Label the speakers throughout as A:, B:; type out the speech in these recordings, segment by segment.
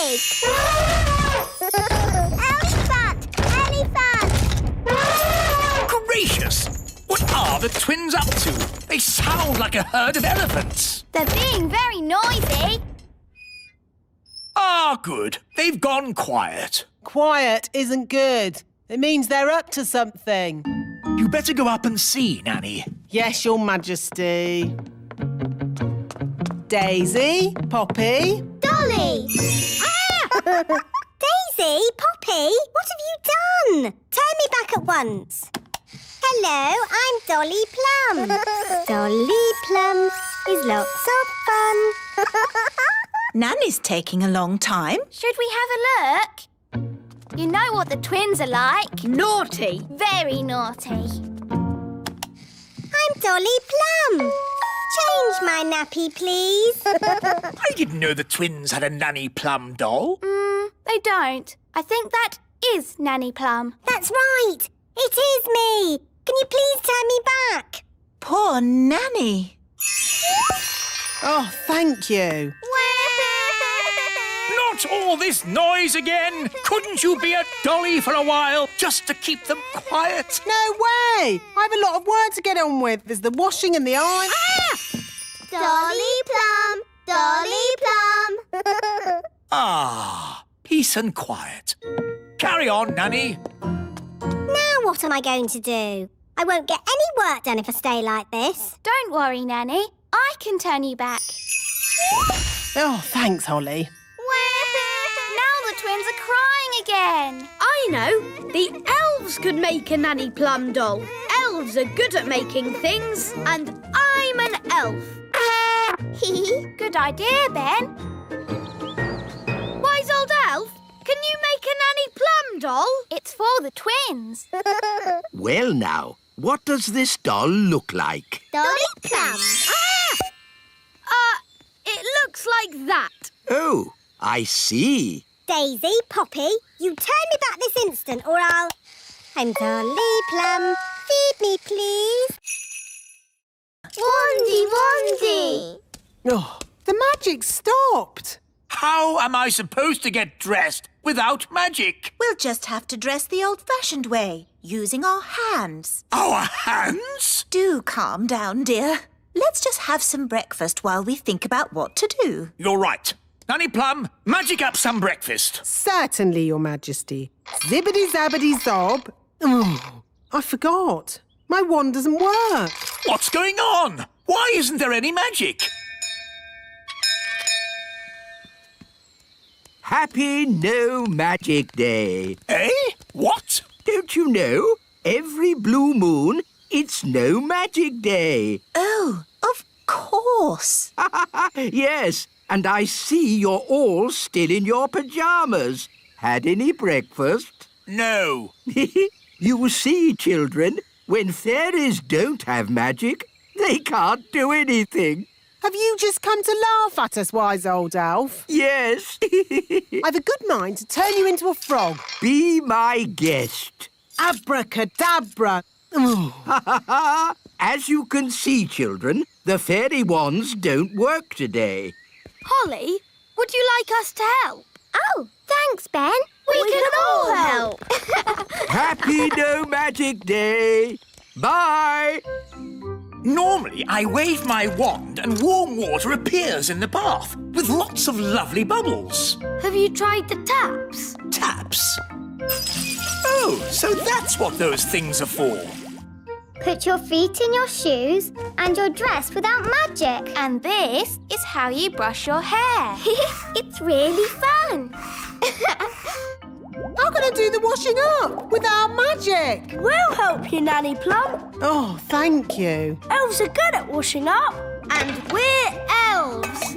A: pig. Elephant! Elephant!
B: Gracious! What are the twins up to? They sound like a herd of elephants.
A: They're being very noisy.
B: Ah, good. They've gone quiet.
C: Quiet isn't good. It means they're up to something.
B: You better go up and see, Nanny.
C: Yes, Your Majesty. Daisy, Poppy.
A: Dolly! Daisy, Poppy, what have you done? Turn me back at once. Hello, I'm Dolly Plum. Dolly Plum is lots of fun.
D: Nanny's taking a long time.
A: Should we have a look? You know what the twins are like.
E: Naughty.
A: Very naughty. I'm Dolly Plum. Change my nappy, please.
B: I didn't know the twins had a Nanny Plum doll.
A: They don't. I think that is Nanny Plum. That's right. It is me. Can you please turn me back?
D: Poor Nanny.
C: Oh, thank you.
B: Not all this noise again! Couldn't you be a dolly for a while, just to keep them quiet?
C: No way! I have a lot of work to get on with. There's the washing and the iron.
A: Dolly Plum, Dolly Plum.
B: Ah, peace and quiet. Carry on, Nanny.
A: Now what am I going to do? I won't get any work done if I stay like this. Don't worry, Nanny. I can turn you back.
C: Oh, thanks, Holly.
A: Now the twins are crying again.
E: I know. The elves could make a Nanny Plum doll. Elves are good at making things, and I'm an elf.
A: Good idea, Ben.
E: Wise old elf, can you make a Nanny Plum doll?
A: It's for the twins.
F: Well now, what does this doll look like?
A: Dolly Plum.
E: It looks like that.
F: Oh, I see.
A: Daisy, Poppy, you turn me back this instant or I'll... I'm Dolly Plum. Feed me, please. Wandy, Wandy.
C: Oh, the magic stopped.
B: How am I supposed to get dressed without magic?
D: We'll just have to dress the old-fashioned way, using our hands.
B: Our hands?
D: Do calm down, dear. Let's just have some breakfast while we think about what to do.
B: You're right. Nanny Plum, magic up some breakfast.
C: Certainly, Your Majesty. Zibbity-zabbity-zob. Oh, I forgot. My wand doesn't work.
B: What's going on? Why isn't there any magic?
F: Happy No Magic Day.
B: Eh? What?
F: Don't you know? Every blue moon, it's No Magic Day.
D: Oh, of course.
F: Yes, and I see you're all still in your pyjamas. Had any breakfast?
B: No.
F: You see, children, when fairies don't have magic, they can't do anything.
C: Have you just come to laugh at us, wise old elf?
F: Yes.
C: I've a good mind to turn you into a frog.
F: Be my guest.
C: Abracadabra. Oh.
F: As you can see, children, the fairy wands don't work today.
E: Holly, would you like us to help?
A: Oh, thanks, Ben. We can all help.
F: Happy No Magic Day. Bye.
B: Normally, I wave my wand and warm water appears in the bath with lots of lovely bubbles.
E: Have you tried the taps?
B: Taps? Oh, so that's what those things are for.
A: Put your feet in your shoes and you're dressed without magic. And this is how you brush your hair. It's really fun.
C: I'm going to do the washing up without magic.
E: We'll help you, Nanny Plum.
C: Oh, thank you.
E: Elves are good at washing up. And we're elves.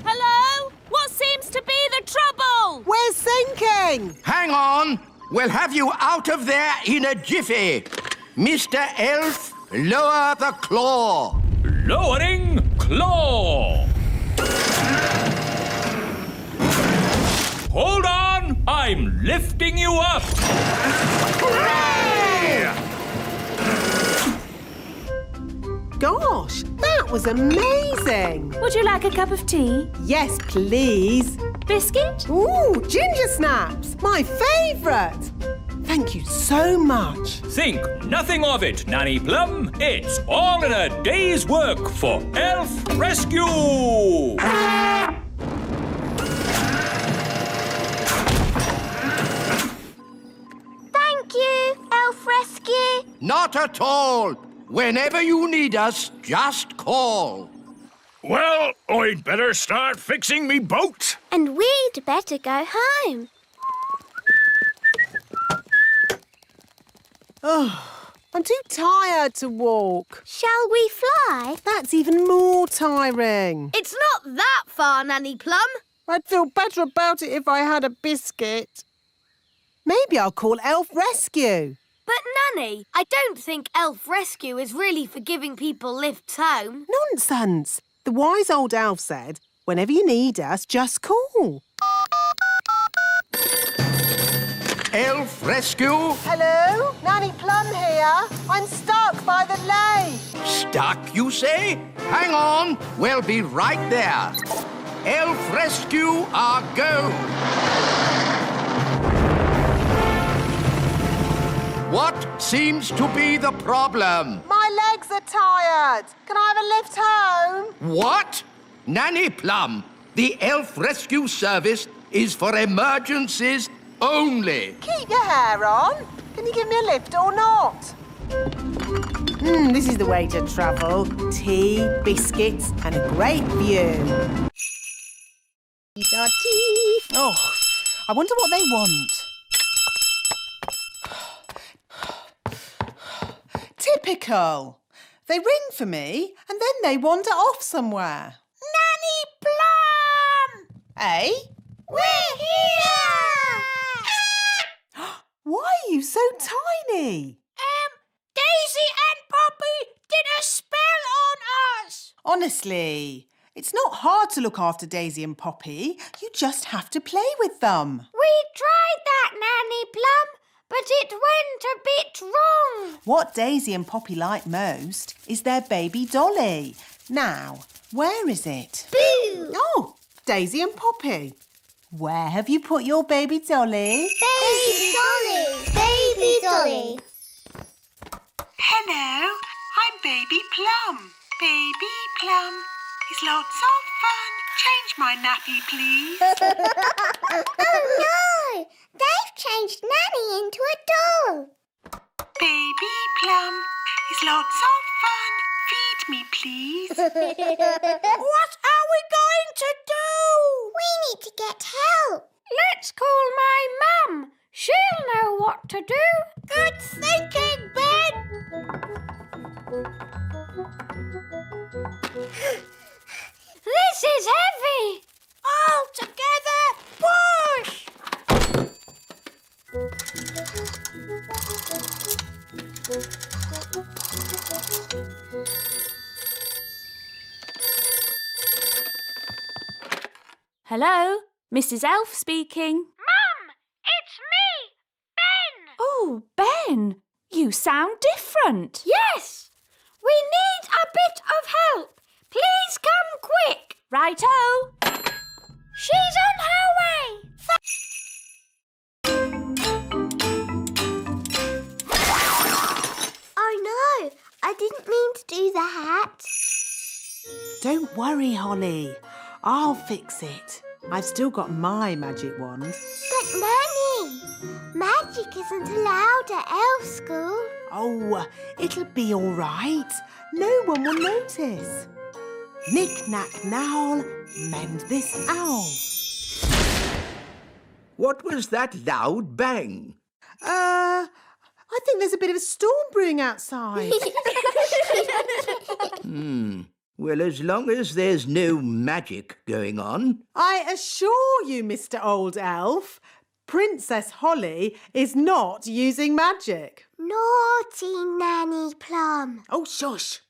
E: Hello? What seems to be the trouble?
C: We're sinking.
F: Hang on. We'll have you out of there in a jiffy. Mr. Elf, lower the claw.
B: Lowering claw. Hold on, I'm lifting you up.
F: Hooray!
C: That was amazing.
G: Would you like a cup of tea?
C: Yes, please.
G: Biscuit?
C: Ooh, ginger snaps. My favourite. Thank you so much.
H: Think nothing of it, Nanny Plum. It's all in a day's work for Elf Rescue!
A: Thank you, Elf Rescue.
F: Not at all. Whenever you need us, just call.
B: Well, I'd better start fixing me boat.
A: And we'd better go home.
C: Oh, I'm too tired to walk.
A: Shall we fly?
C: That's even more tiring.
E: It's not that far, Nanny Plum.
C: I'd feel better about it if I had a biscuit. Maybe I'll call Elf Rescue.
E: But, Nanny, I don't think Elf Rescue is really for giving people lifts home.
C: Nonsense. The wise old elf said, whenever you need us, just call.
F: Elf Rescue?
C: Hello? Nanny Plum here. I'm stuck by the lake.
F: Stuck, you say? Hang on. We'll be right there. Elf Rescue, our go. What seems to be the problem?
C: My legs are tired. Can I have a lift home?
F: What? Nanny Plum, the Elf Rescue Service is for emergencies only.
C: Keep your hair on. Can you give me a lift or not? This is the way to travel. Tea, biscuits and a great view. Oh, I wonder what they want. Typical. They ring for me and then they wander off somewhere.
D: Nanny Plum!
C: Eh?
D: We're here!
C: Why are you so tiny?
D: Daisy and Poppy did a spell on us!
C: Honestly, it's not hard to look after Daisy and Poppy. You just have to play with them.
A: We tried that, Nanny Plum, but it went a bit wrong.
C: What Daisy and Poppy like most is their baby Dolly. Now, where is it?
A: Boo!
C: Oh, Daisy and Poppy. Where have you put your baby Dolly?
A: Baby Dolly! Baby Dolly!
I: Hello, I'm Baby Plum. Baby Plum is lots of fun. Change my nappy, please.
A: Oh no! They've changed Nanny into a doll.
I: Baby Plum is lots of fun. Feed me, please.
D: What are we going to do?
A: We need to get help.
E: Let's call my mum. She'll know what to do.
D: Good thinking, Ben!
E: This is heavy.
D: All together, push!
G: Hello? Mrs. Elf speaking.
E: Mum, it's me, Ben.
G: Oh, Ben, you sound different.
E: Yes, we need a bit of help. Please come quick.
G: Righto.
E: She's on her way.
A: Oh no, I didn't mean to do that.
C: Don't worry, Holly. I'll fix it. I've still got my magic wand.
A: But Nanny, magic isn't allowed at elf school.
C: Oh, it'll be all right. No one will notice. Knick-knack now, mend this owl.
F: What was that loud bang?
C: I think there's a bit of a storm brewing outside.
F: Well, as long as there's no magic going on.
C: I assure you, Mr. Old Elf, Princess Holly is not using magic.
A: Naughty Nanny Plum.
C: Oh, shush.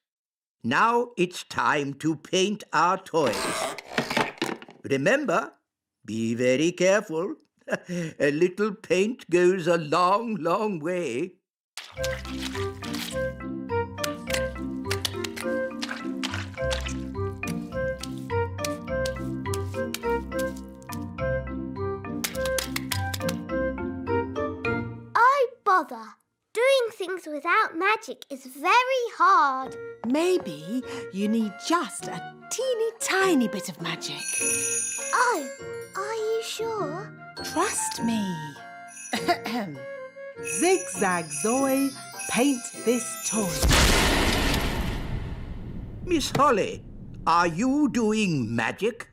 F: Now it's time to paint our toys. Remember, be very careful. A little paint goes a long, long way.
J: bother. Doing things without magic is very hard.
C: Maybe you need just a teeny tiny bit of magic.
J: Oh, are you sure?
C: Trust me. Zigzag Zoe, paint this toy.
F: Miss Holly, are you doing magic?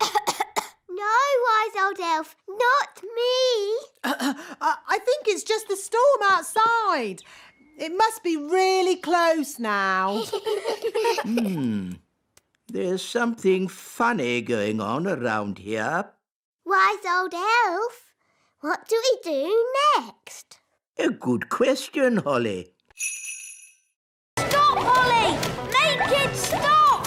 J: No, wise old elf, not me.
C: I think it's just the storm outside. It must be really close now.
F: There's something funny going on around here.
J: Wise old elf, what do we do next?
F: A good question, Holly.
J: Stop, Holly! Make it stop!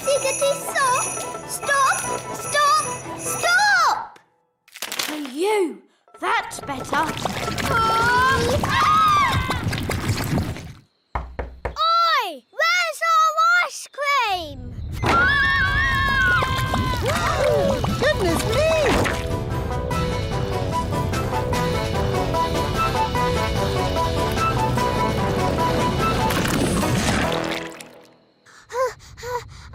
J: Siggity, stop! Stop! Stop! Stop!
E: For you. That's better.
J: Oi! Where's our ice cream?
C: Goodness me!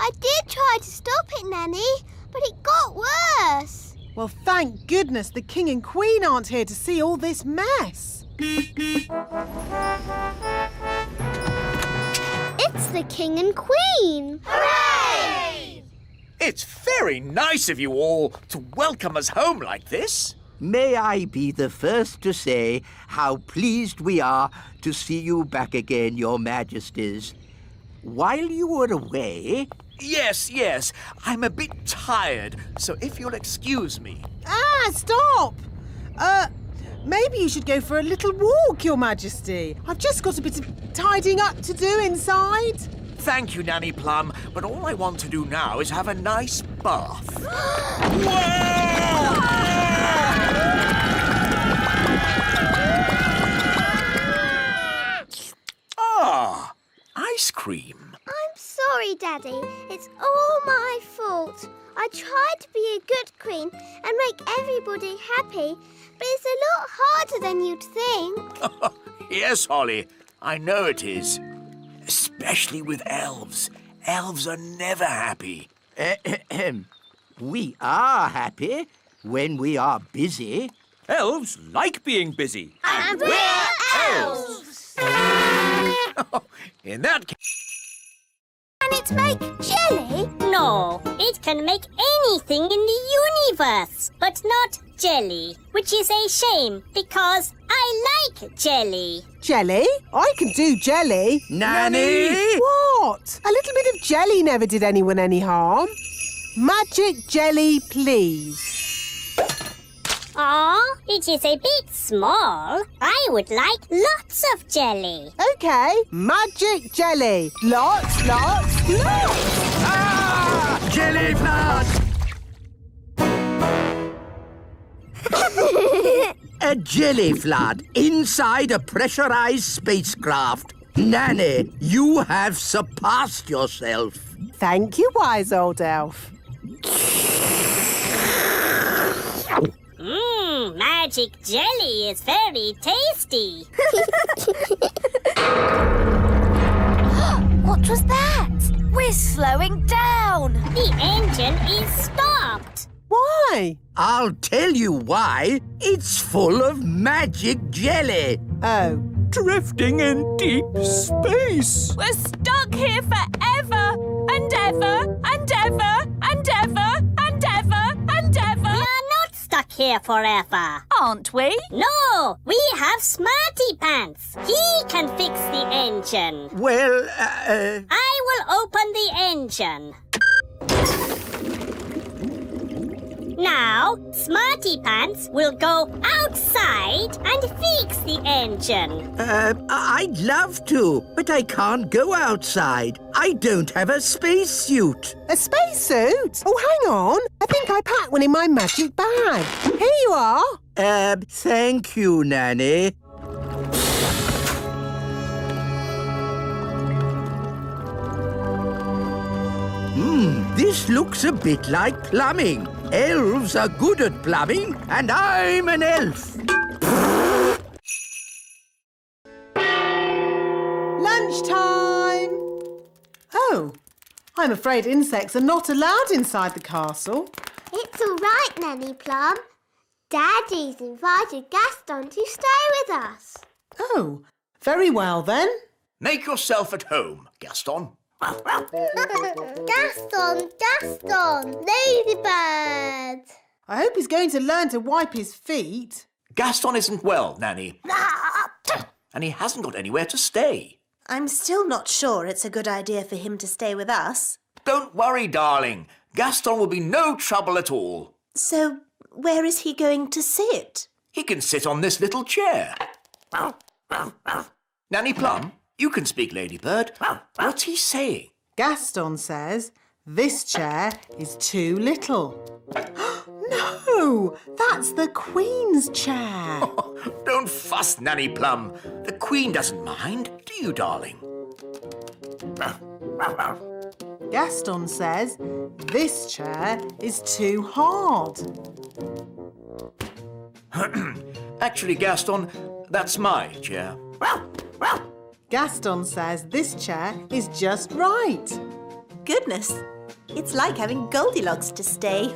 J: I did try to stop it, Nanny, but it got worse.
C: Well, thank goodness the King and Queen aren't here to see all this mess.
J: It's the King and Queen. Hooray!
B: It's very nice of you all to welcome us home like this.
F: May I be the first to say how pleased we are to see you back again, Your Majesties. While you were away...
B: Yes. I'm a bit tired, so if you'll excuse me.
C: Stop! Maybe you should go for a little walk, Your Majesty. I've just got a bit of tidying up to do inside.
B: Thank you, Nanny Plum, but all I want to do now is have a nice bath. Ah, ice cream.
J: I'm sorry, Daddy. It's all my fault. I tried to be a good queen and make everybody happy, but it's a lot harder than you'd think.
B: Yes, Holly, I know it is. Especially with elves. Elves are never happy.
F: We are happy when we are busy.
H: Elves like being busy.
J: And we're elves!
B: In that case...
J: Can it make jelly?
A: No, it can make anything in the universe, but not jelly, which is a shame because I like jelly.
C: Jelly? I can do jelly.
F: Nanny!
C: What? A little bit of jelly never did anyone any harm. Magic jelly, please.
A: Aw, it is a bit small. I would like lots of jelly.
C: OK, magic jelly. Lots.
F: Ah! Jelly flood! A jelly flood inside a pressurized spacecraft. Nanny, you have surpassed yourself.
C: Thank you, wise old elf.
A: Magic jelly is very tasty.
J: What was that?
E: We're slowing down.
A: The engine is stopped.
C: Why?
F: I'll tell you why. It's full of magic jelly.
C: Oh.
H: Drifting in deep space.
G: We're stuck here forever and ever and ever and ever and ever and ever.
A: We are not stuck here forever.
G: Aren't we?
A: No, we have Smarty Pants. He can fix the engine.
F: Well,
A: I will open the engine. Now, Smarty Pants will go outside and fix the engine.
F: I'd love to, but I can't go outside. I don't have a spacesuit.
C: A spacesuit? Oh, hang on. I think I packed one in my magic bag. Here you are.
F: Thank you, Nanny. This looks a bit like plumbing. Elves are good at plumbing, and I'm an elf.
C: Lunchtime! Oh, I'm afraid insects are not allowed inside the castle.
J: It's all right, Nanny Plum. Daddy's invited Gaston to stay with us.
C: Oh, very well then.
B: Make yourself at home, Gaston.
J: Gaston, Gaston, Ladybird.
C: I hope he's going to learn to wipe his feet.
B: Gaston isn't well, Nanny. And he hasn't got anywhere to stay.
D: I'm still not sure it's a good idea for him to stay with us.
B: Don't worry, darling. Gaston will be no trouble at all.
D: So, where is he going to sit?
B: He can sit on this little chair. Nanny Plum, you can speak, Ladybird. What's he saying?
C: Gaston says this chair is too little. No, that's the Queen's chair.
B: Don't fuss, Nanny Plum. The Queen doesn't mind, do you, darling?
C: Gaston says this chair is too hard.
B: Actually, Gaston, that's my chair.
C: Gaston says this chair is just right.
D: Goodness, it's like having Goldilocks to stay.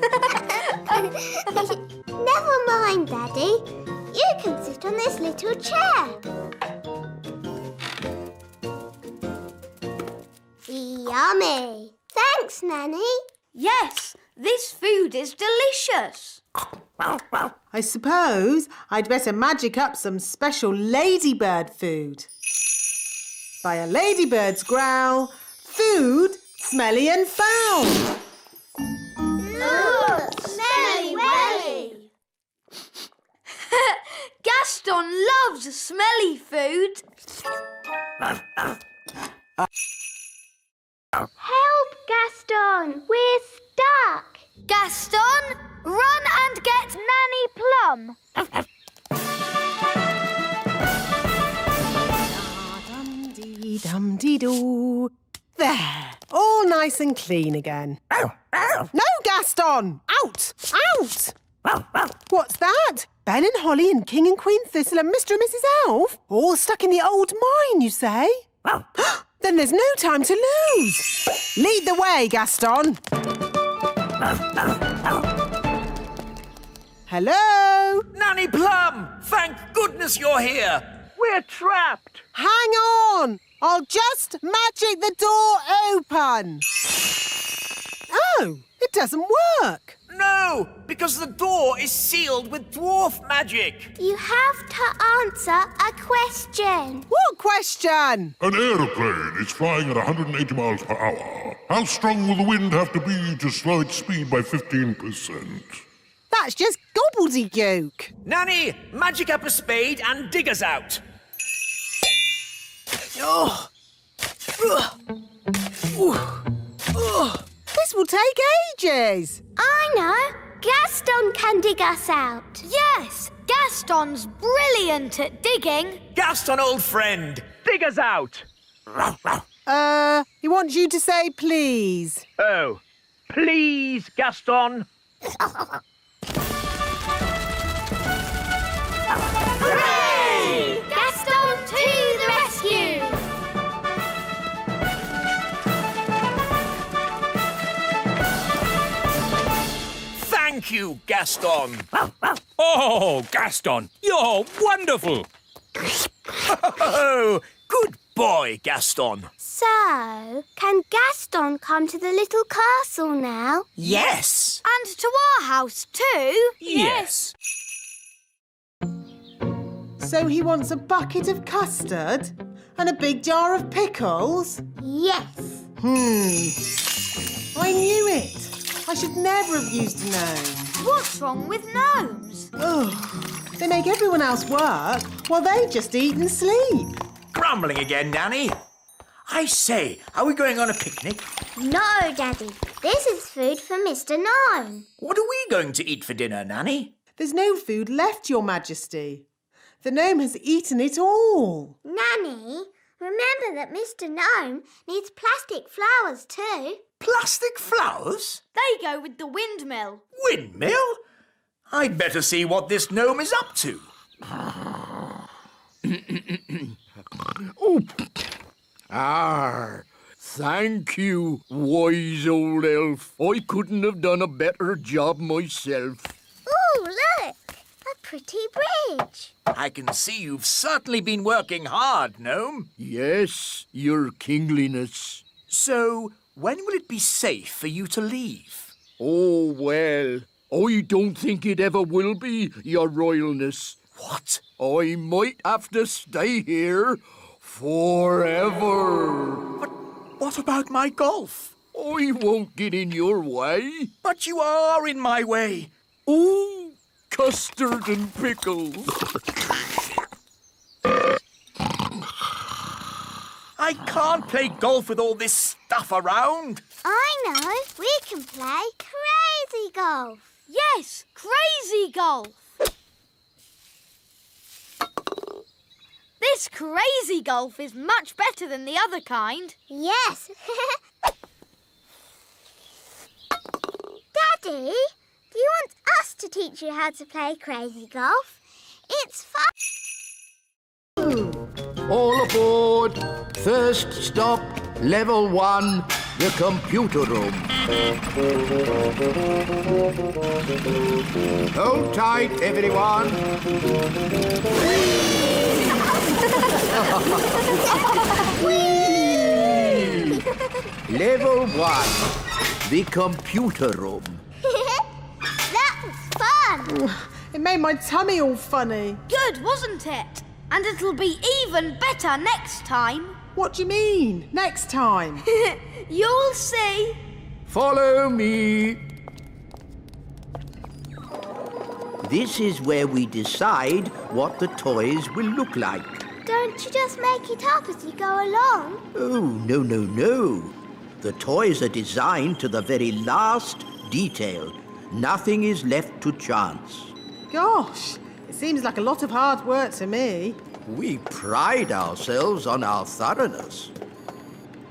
J: Never mind, Daddy. You can sit on this little chair. Yummy. Thanks, Nanny.
E: Yes, this food is delicious.
C: I suppose I'd better magic up some special ladybird food. By a ladybird's growl, food smelly and foul.
J: Smelly welly.
E: Gaston loves smelly food.
J: Help, Gaston. We're stuck.
E: Gaston, run and get Nanny Plum.
C: Dum-dee-dum-dee-doo. There, all nice and clean again. No, Gaston! Out! Out! What's that? Ben and Holly and King and Queen Thistle and Mr. and Mrs. Elf? All stuck in the old mine, you say? Then there's no time to lose. Lead the way, Gaston. Hello?
B: Nanny Plum! Thank goodness you're here! We're trapped!
C: Hang on! I'll just magic the door open. Oh, it doesn't work.
B: No, because the door is sealed with dwarf magic.
J: You have to answer a question.
C: What question?
K: An aeroplane is flying at 180 miles per hour. How strong will the wind have to be to slow its speed by 15%?
C: That's just gobbledygook.
B: Nanny, magic up a spade and dig us out. Oh.
C: This will take ages.
J: I know. Gaston can dig us out.
E: Yes, Gaston's brilliant at digging.
B: Gaston, old friend, dig us out.
C: He wants you to say please.
B: Oh, please, Gaston.
J: Hooray! Gaston to the rescue!
B: Thank you, Gaston.
H: Oh, Gaston, you're wonderful.
B: Oh, good boy, Gaston.
J: So, can Gaston come to the little castle now?
B: Yes.
E: And to our house too.
H: Yes.
C: So he wants a bucket of custard and a big jar of pickles?
J: Yes.
C: I knew it. I should never have used a gnome.
E: What's wrong with gnomes?
C: Ugh. They make everyone else work while they just eat and sleep.
B: Grumbling again, Nanny. I say, are we going on a picnic?
J: No, Daddy. This is food for Mr. Gnome.
B: What are we going to eat for dinner, Nanny?
C: There's no food left, Your Majesty. The gnome has eaten it all.
J: Nanny, remember that Mr. Gnome needs plastic flowers too.
B: Plastic flowers?
E: They go with the windmill.
B: Windmill? I'd better see what this gnome is up to.
F: Thank you, wise old elf. I couldn't have done a better job myself.
J: Ooh, look! A pretty bridge.
B: I can see you've certainly been working hard, Gnome.
F: Yes, your kingliness.
B: So, when will it be safe for you to leave?
F: Oh, well, I don't think it ever will be, your royalness.
B: What?
F: I might have to stay here forever.
B: But what about my golf?
F: I won't get in your way.
B: But you are in my way.
F: Ooh, custard and pickles.
B: I can't play golf with all this stuff around.
J: I know. We can play crazy golf.
E: Yes, crazy golf. This crazy golf is much better than the other kind.
J: Yes. Daddy, do you want us to teach you how to play crazy golf? It's fun.
F: All aboard. First stop, level 1, the computer room. Hold tight, everyone. Level 1, the computer room.
J: That was fun.
C: It made my tummy all funny.
E: Good, wasn't it? And it'll be even better next time.
C: What do you mean, next time?
E: You'll see.
F: Follow me. This is where we decide what the toys will look like.
J: Don't you just make it up as you go along?
F: Oh, no, no, no. The toys are designed to the very last detail. Nothing is left to chance.
C: Gosh, it seems like a lot of hard work to me.
F: We pride ourselves on our thoroughness.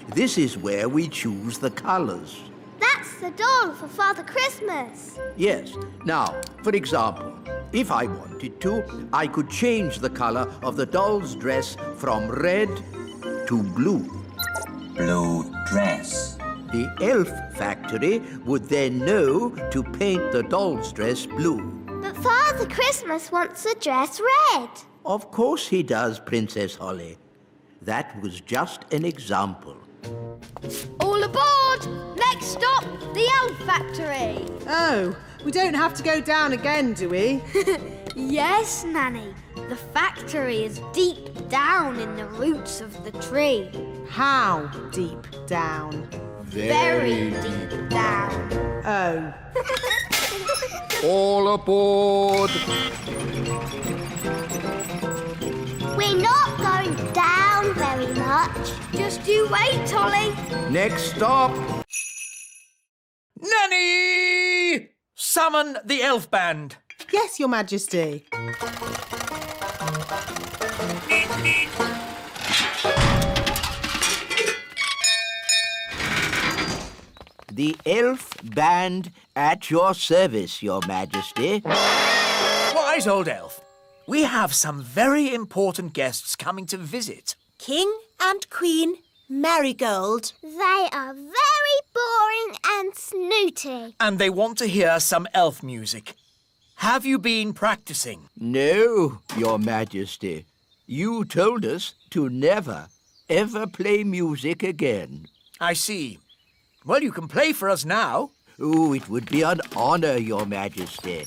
F: This is where we choose the colours.
J: That's the doll for Father Christmas.
F: Yes. Now, for example, if I wanted to, I could change the colour of the doll's dress from red to blue.
L: Blue dress.
F: The elf factory would then know to paint the doll's dress blue.
J: But Father Christmas wants the dress red.
F: Of course he does, Princess Holly. That was just an example.
E: All aboard! Next stop, the Elf Factory.
C: Oh, we don't have to go down again, do we?
E: Yes, Nanny. The factory is deep down in the roots of the tree.
C: How deep down?
E: Very deep down.
C: Oh.
F: All aboard!
J: We're not going down very much.
E: Just you wait, Ollie.
F: Next stop.
B: Nanny! Summon the elf band.
C: Yes, Your Majesty.
F: The elf band at your service, Your Majesty.
B: Wise old elf. We have some very important guests coming to visit.
D: King and Queen Marigold.
J: They are very boring and snooty.
B: And they want to hear some elf music. Have you been practicing?
F: No, Your Majesty. You told us to never, ever play music again.
B: I see. Well, you can play for us now.
F: Oh, it would be an honour, Your Majesty.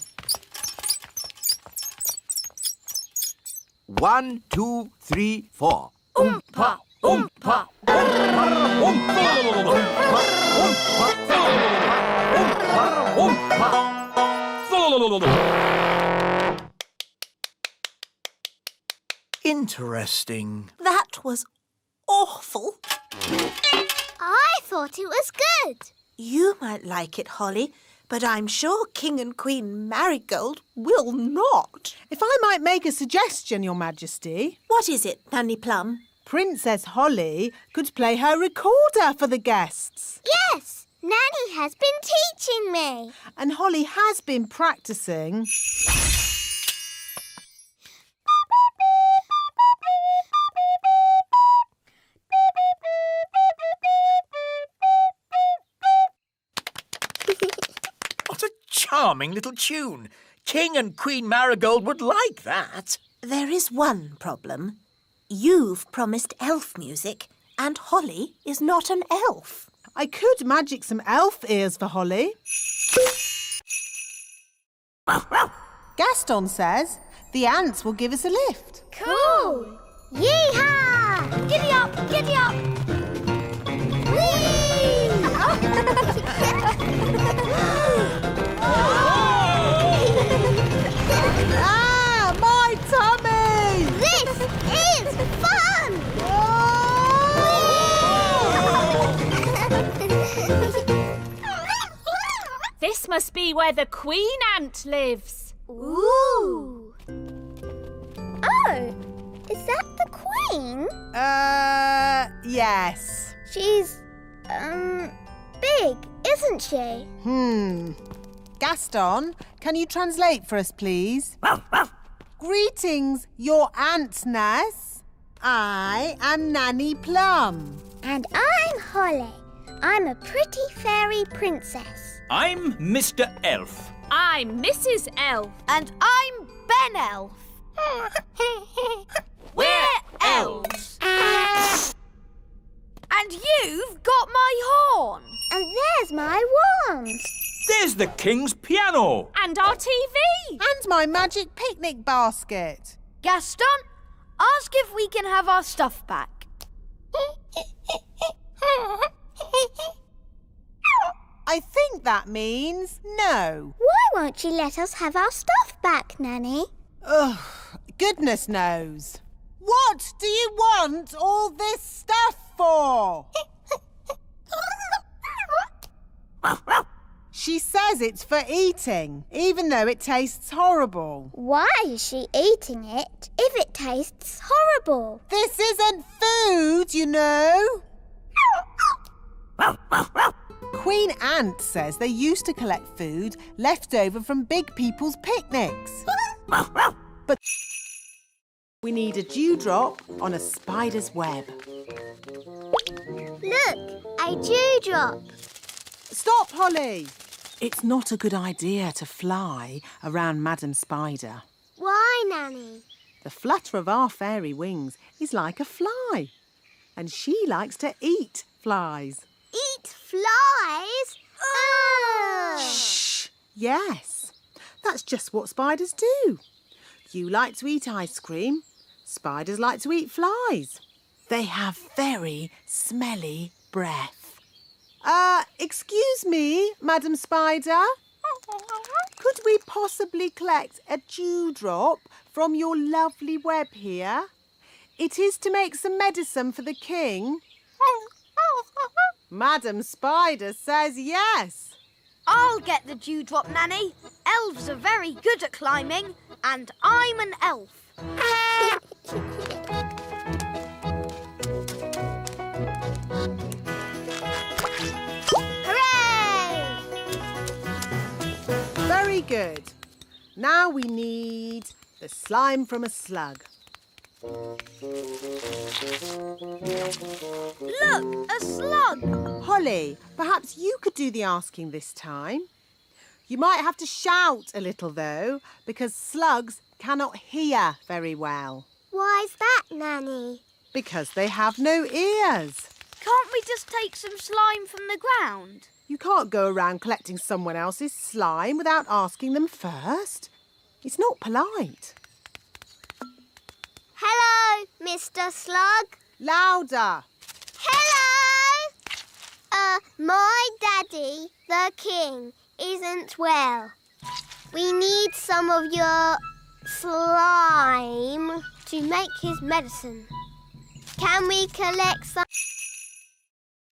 F: 1, 2, 3, 4.
B: Oompa, oompa, Interesting.
D: That was awful.
J: I thought it was good.
D: You might like it, Holly, but I'm sure King and Queen Marigold will not.
C: If I might make a suggestion, Your Majesty.
D: What is it, Nanny Plum?
C: Princess Holly could play her recorder for the guests.
J: Yes, Nanny has been teaching me.
C: And Holly has been practising.
B: charming little tune. King and Queen Marigold would like that.
D: There is one problem. You've promised elf music, and Holly is not an elf.
C: I could magic some elf ears for Holly. Gaston says the ants will give us a lift.
J: Cool! Yee-haw! Giddy up, giddy up! Whee!
C: Ah, my tummy!
J: This is fun!
G: This must be where the Queen Ant lives.
J: Ooh! Oh, is that the Queen?
C: Yes.
J: She's, big, isn't she?
C: Gaston, can you translate for us, please? Greetings, your Antness. I am Nanny Plum.
J: And I'm Holly. I'm a pretty fairy princess.
H: I'm Mr. Elf.
G: I'm Mrs. Elf.
E: And I'm Ben Elf.
G: We're elves.
E: And you've got my horn.
J: And there's my wand.
H: There's the King's piano.
G: And our TV.
C: And my magic picnic basket.
E: Gaston, ask if we can have our stuff back.
C: I think that means no.
J: Why won't you let us have our stuff back, Nanny?
C: Ugh, goodness knows. What do you want all this stuff for? She says it's for eating, even though it tastes horrible.
J: Why is she eating it if it tastes horrible?
C: This isn't food, you know. Queen Ant says they used to collect food left over from big people's picnics. But we need a dewdrop on a spider's web.
J: Look, a dewdrop.
C: Stop, Holly! It's not a good idea to fly around Madam Spider.
J: Why, Nanny?
C: The flutter of our fairy wings is like a fly, and she likes to eat flies.
J: Eat flies? Ugh.
C: Shh! Yes, that's just what spiders do. You like to eat ice cream. Spiders like to eat flies. They have very smelly breath. Excuse me, Madam Spider. Could we possibly collect a dewdrop from your lovely web here? It is to make some medicine for the king. Madam Spider says yes.
E: I'll get the dewdrop, Nanny. Elves are very good at climbing, and I'm an elf.
J: Hooray!
C: Very good. Now we need the slime from a slug.
E: Look, a slug.
C: Holly, perhaps you could do the asking this time. You might have to shout a little, though, because slugs cannot hear very well.
J: Why's that, Nanny?
C: Because they have no ears.
E: Can't we just take some slime from the ground?
C: You can't go around collecting someone else's slime without asking them first. It's not polite.
J: Hello, Mr. Slug.
C: Louder.
J: Hello! My daddy, the king, isn't well. We need some of your slime to make his medicine. Can we collect some?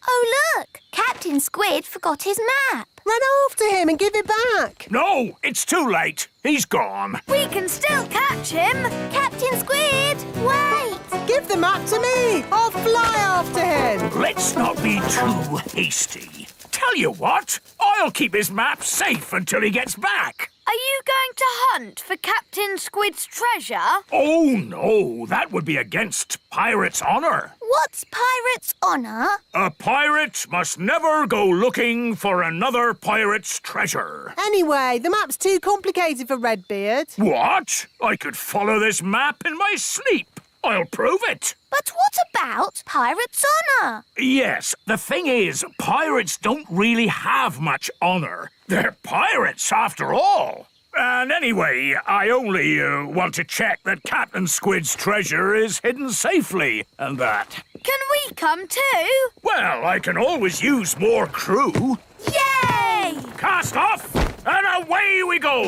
J: Oh, look! Captain Squid forgot his map.
C: Run after him and give it back.
B: No, it's too late. He's gone.
E: We can still catch him.
J: Captain Squid, wait!
C: Give the map to me. I'll fly after him.
B: Let's not be too hasty. Tell you what, I'll keep his map safe until he gets back.
E: Are you going to hunt for Captain Squid's treasure?
B: Oh, no, that would be against pirates' honour.
J: What's pirate's honour?
H: A pirate must never go looking for another pirate's treasure.
C: Anyway, the map's too complicated for Redbeard.
H: What? I could follow this map in my sleep. I'll prove it.
J: But what about pirate's honour?
H: Yes, the thing is, pirates don't really have much honour. They're pirates, after all. And anyway, I only want to check that Captain Squid's treasure is hidden safely, and that.
E: Can we come too?
H: Well, I can always use more crew.
E: Yay!
H: Cast off, and away we go!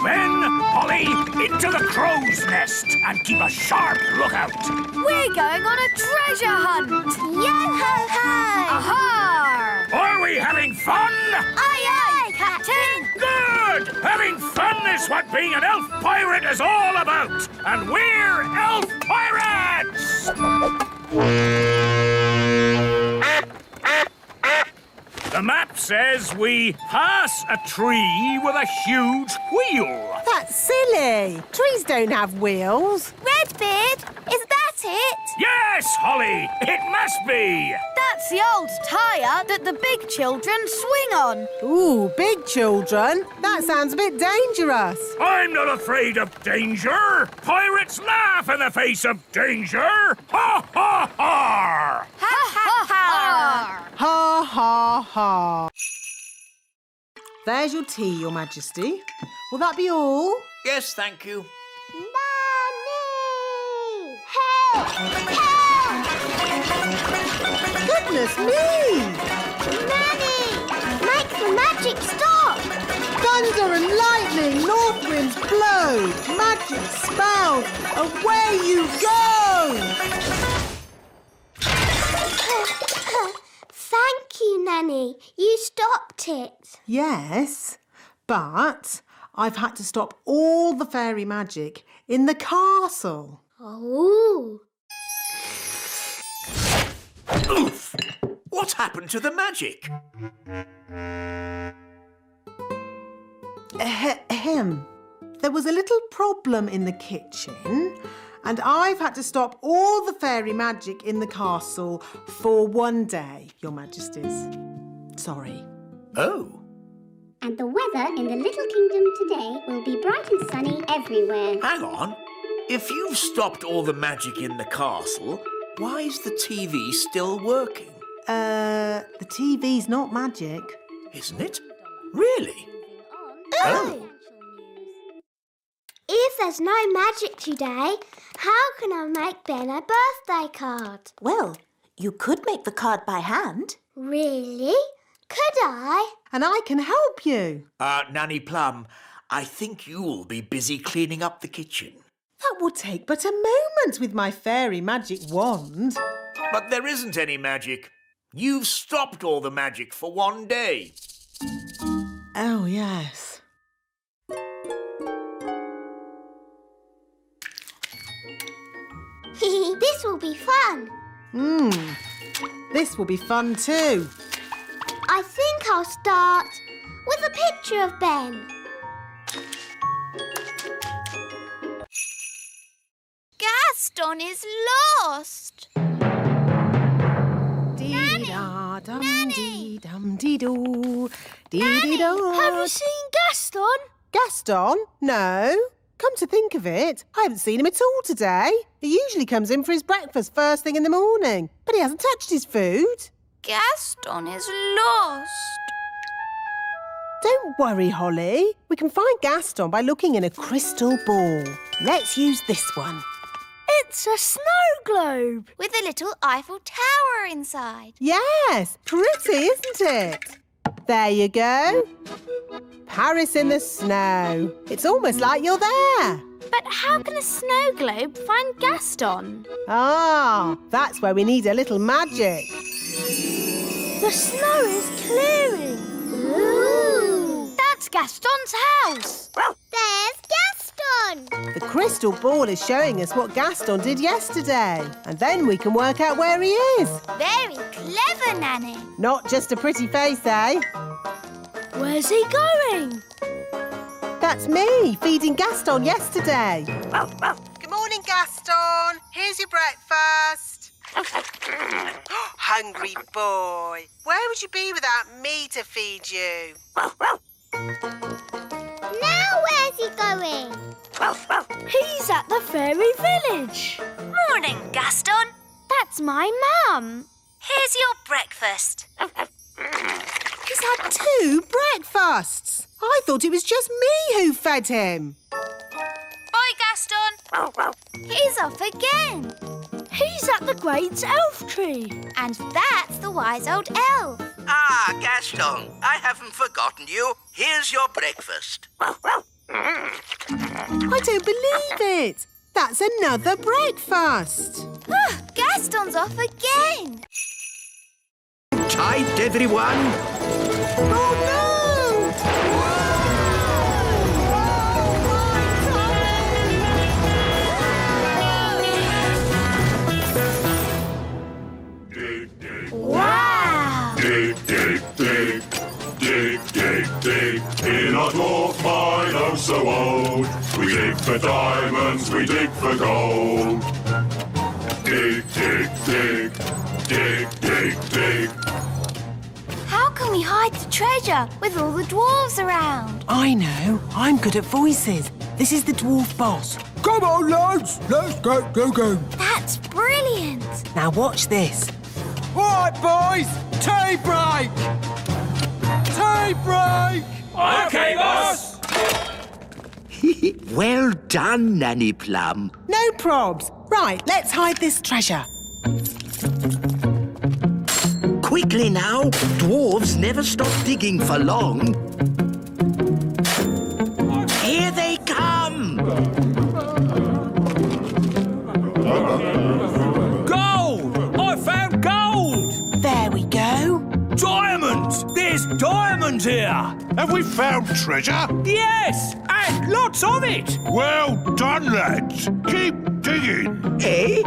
H: Ben, Holly, into the crow's nest, and keep a sharp lookout.
E: We're going on a treasure hunt!
J: Yo-ho-ho!
E: Aha!
H: Are we having fun?
E: Aye, aye, Captain!
H: Good! Having fun is what being an elf pirate is all about! And we're elf pirates! The map says we pass a tree with a huge wheel.
C: That's silly. Trees don't have wheels.
J: Redbeard, is that it?
H: Yes, Holly, it must be.
E: That's the old tyre that the big children swing on.
C: Ooh, big children? That sounds a bit dangerous.
H: I'm not afraid of danger. Pirates laugh in the face of danger. Ha, ha, ha!
E: Ha ha ha!
C: Ha, ha, ha. There's your tea, Your Majesty. Will that be all?
B: Yes, thank you.
J: Nanny! Help! Help!
C: Goodness me!
J: Nanny! Make the magic stop!
C: Thunder and lightning, north winds blow, magic spells, away you go!
J: Thank you, Nanny. You stopped it.
C: Yes, but I've had to stop all the fairy magic in the castle.
J: Oh.
B: Oof! What happened to the magic?
C: Ahem. There was a little problem in the kitchen, and I've had to stop all the fairy magic in the castle for one day, Your Majesties. Sorry.
B: Oh.
M: And the weather in the Little Kingdom today will be bright and sunny everywhere.
B: Hang on. If you've stopped all the magic in the castle, why is the TV still working?
C: The TV's not magic.
B: Isn't it? Really?
J: Oh. If there's no magic today, how can I make Ben a birthday card?
D: Well, you could make the card by hand.
J: Really? Could I?
C: And I can help you.
B: Nanny Plum, I think you'll be busy cleaning up the kitchen.
C: That will take but a moment with my fairy magic wand.
B: But there isn't any magic. You've stopped all the magic for one day.
C: Oh, yes.
J: This will be fun.
C: This will be fun too.
J: I think I'll start with a picture of Ben. Gaston is lost.
C: Dee-da-dum-dee-dum-dee-doo.
J: Nanny,
C: Dee-dee-da.
J: have you seen Gaston?
C: Gaston? No. Come to think of it, I haven't seen him at all today. He usually comes in for his breakfast first thing in the morning, but he hasn't touched his food.
J: Gaston is lost.
C: Don't worry, Holly. We can find Gaston by looking in a crystal ball. Let's use this one.
E: It's a snow globe.
J: With a little Eiffel Tower inside.
C: Yes, pretty, isn't it? There you go. Paris in the snow. It's almost like you're there.
E: But how can a snow globe find Gaston?
C: Ah, that's where we need a little magic.
E: The snow is clearing.
J: Ooh.
E: That's Gaston's house.
J: There's Gaston.
C: The crystal ball is showing us what Gaston did yesterday. And then we can work out where he is.
J: Very clever, Nanny.
C: Not just a pretty face, eh?
E: Where's he going?
C: That's me, feeding Gaston yesterday. Good morning, Gaston. Gaston, here's your breakfast. Hungry boy. Where would you be without me to feed you?
J: Now where's he going?
E: He's at the fairy village.
N: Morning, Gaston.
E: That's my mum.
N: Here's your breakfast.
C: He's had 2 breakfasts. I thought it was just me who fed him.
N: Bye, Gaston.
J: He's off again.
E: He's at the great elf tree.
J: And that's the wise old elf.
F: Ah, Gaston, I haven't forgotten you. Here's your breakfast.
C: I don't believe it. That's another breakfast.
J: Gaston's off again.
F: Tight, everyone.
C: Oh, no!
J: Wow!
K: Dig, dig, dig. Dig, dig, dig. In our dwarf mine, oh so old. We dig for diamonds, we dig for gold. Dig, dig, dig. Dig, dig, dig.
J: How can we hide the treasure with all the dwarves around?
C: I know. I'm good at voices. This is the dwarf boss.
B: Come on, lads. Let's go.
J: That's brilliant.
C: Now watch this.
B: All right, boys. Tea break. Tea break.
H: OK, boss.
F: Well done, Nanny Plum.
C: No probs. Right, let's hide this treasure.
F: Quickly now. Dwarves never stop digging for long. Here they come.
B: Gold. I found gold.
C: There we go.
B: Diamonds. There's diamonds here.
K: Have we found treasure?
B: Yes, and lots of it.
K: Well done, lads. Keep digging.
F: Eh?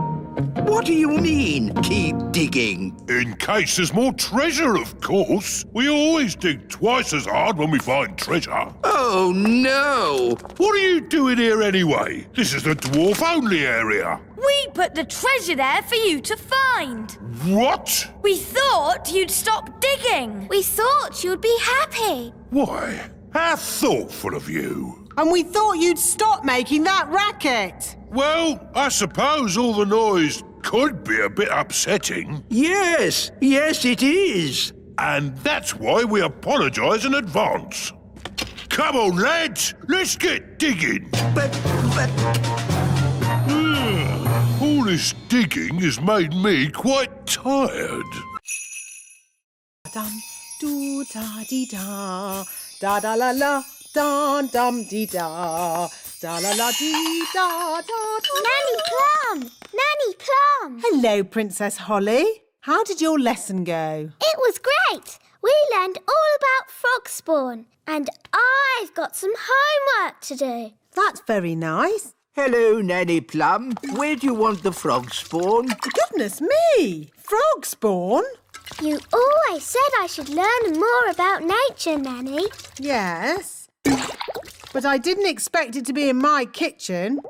F: What do you mean, keep digging?
K: In case there's more treasure, of course. We always dig twice as hard when we find treasure.
F: Oh, no.
K: What are you doing here anyway? This is the dwarf-only area.
E: We put the treasure there for you to find.
K: What?
E: We thought you'd stop digging.
J: We thought you'd be happy.
K: Why? How thoughtful of you.
C: And we thought you'd stop making that racket.
K: Well, I suppose all the noise could be a bit upsetting.
F: Yes, it is.
K: And that's why we apologise in advance. Come on, lads, let's get digging.
F: But...
K: All this digging has made me quite tired.
C: Dum doo da dee da da da la la dum dum dee da da la la dee da da da.
J: Nanny Plum! Nanny Plum!
C: Hello, Princess Holly. How did your lesson go?
J: It was great. We learned all about frog spawn. And I've got some homework to do.
C: That's very nice.
F: Hello, Nanny Plum. Where do you want the frog spawn?
C: Goodness me! Frog spawn?
J: You always said I should learn more about nature, Nanny.
C: Yes. But I didn't expect it to be in my kitchen.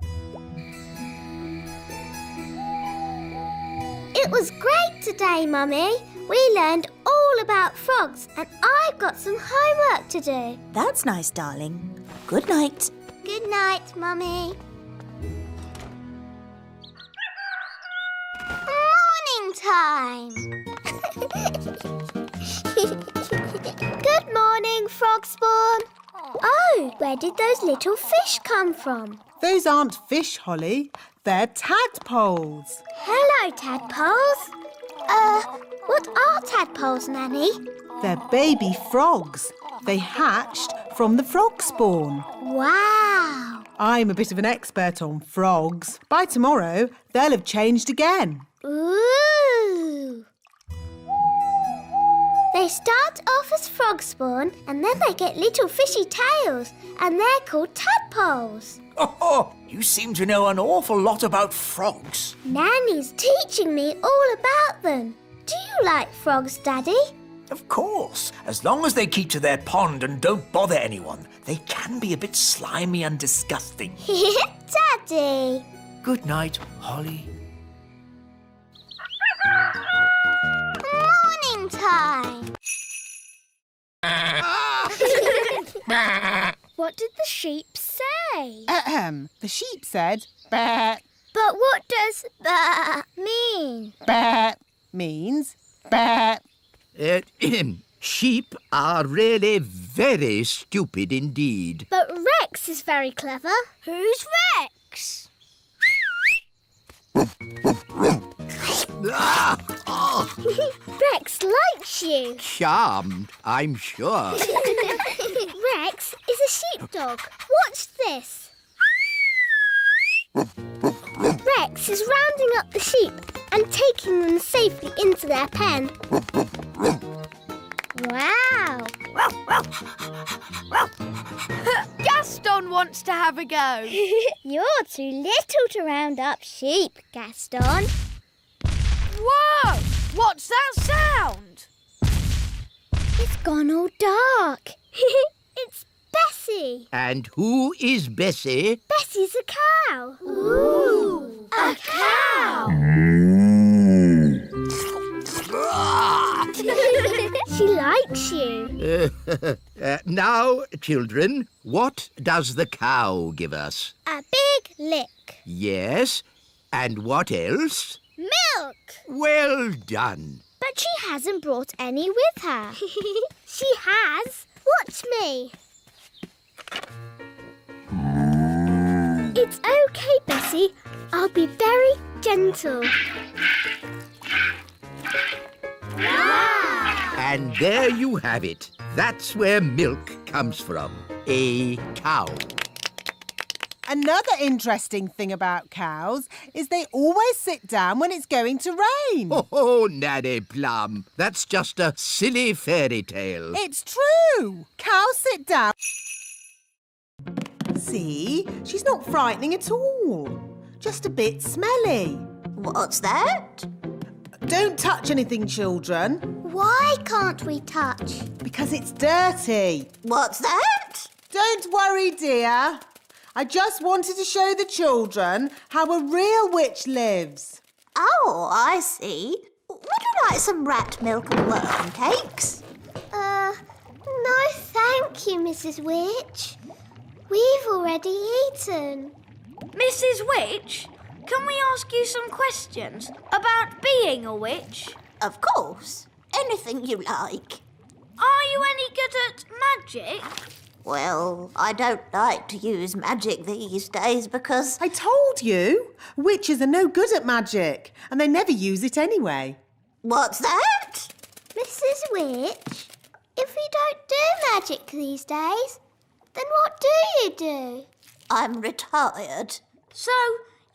J: It was great today, Mummy. We learned all about frogs and I've got some homework to do.
D: That's nice, darling. Good night.
J: Good night, Mummy. Morning time. Good morning, frog spawn. Oh, where did those little fish come from?
C: Those aren't fish, Holly. They're tadpoles.
J: Hello, tadpoles. What are tadpoles, Nanny?
C: They're baby frogs. They hatched from the frog spawn.
J: Wow.
C: I'm a bit of an expert on frogs. By tomorrow, they'll have changed again.
J: Ooh. They start off as frog spawn and then they get little fishy tails and they're called tadpoles.
B: Oh, you seem to know an awful lot about frogs.
J: Nanny's teaching me all about them. Do you like frogs, Daddy?
B: Of course. As long as they keep to their pond and don't bother anyone, they can be a bit slimy and disgusting.
J: Daddy.
B: Good night, Holly.
J: Morning time. What did the sheep say?
C: The sheep said, "Bah."
J: But what does "bah" mean?
C: Bah means bah.
F: Sheep are really very stupid indeed.
J: But Rex is very clever. Who's Rex? Rex likes you.
F: Charmed, I'm sure.
J: Rex is a sheepdog. Watch this. Rex is rounding up the sheep and taking them safely into their pen. Wow!
E: Gaston wants to have a go.
J: You're too little to round up sheep, Gaston.
E: Whoa! What's that sound?
J: It's gone all dark. It's Bessie.
F: And who is Bessie?
J: Bessie's a cow. Ooh! A cow! She likes you.
F: Now, children, what does the cow give us?
J: A big lick.
F: Yes, and what else?
J: Milk.
F: Well done.
J: But she hasn't brought any with her. She has. Watch me. It's okay, Bessie. I'll be very gentle. Wow!
F: And there you have it. That's where milk comes from. A cow.
C: Another interesting thing about cows is they always sit down when it's going to rain.
F: Oh, Nanny Plum, that's just a silly fairy tale.
C: It's true. Cows sit down. See, she's not frightening at all. Just a bit smelly.
D: What's that?
C: Don't touch anything, children.
J: Why can't we touch?
C: Because it's dirty.
D: What's that?
C: Don't worry, dear. I just wanted to show the children how a real witch lives.
D: Oh, I see. Would you like some rat milk and worm cakes?
J: No thank you, Mrs. Witch. We've already eaten.
E: Mrs. Witch, can we ask you some questions about being a witch?
D: Of course. Anything you like.
E: Are you any good at magic?
D: Well, I don't like to use magic these days because...
C: I told you. Witches are no good at magic, and they never use it anyway.
D: What's that?
J: Mrs. Witch, if we don't do magic these days, then what do you do?
D: I'm retired.
E: So,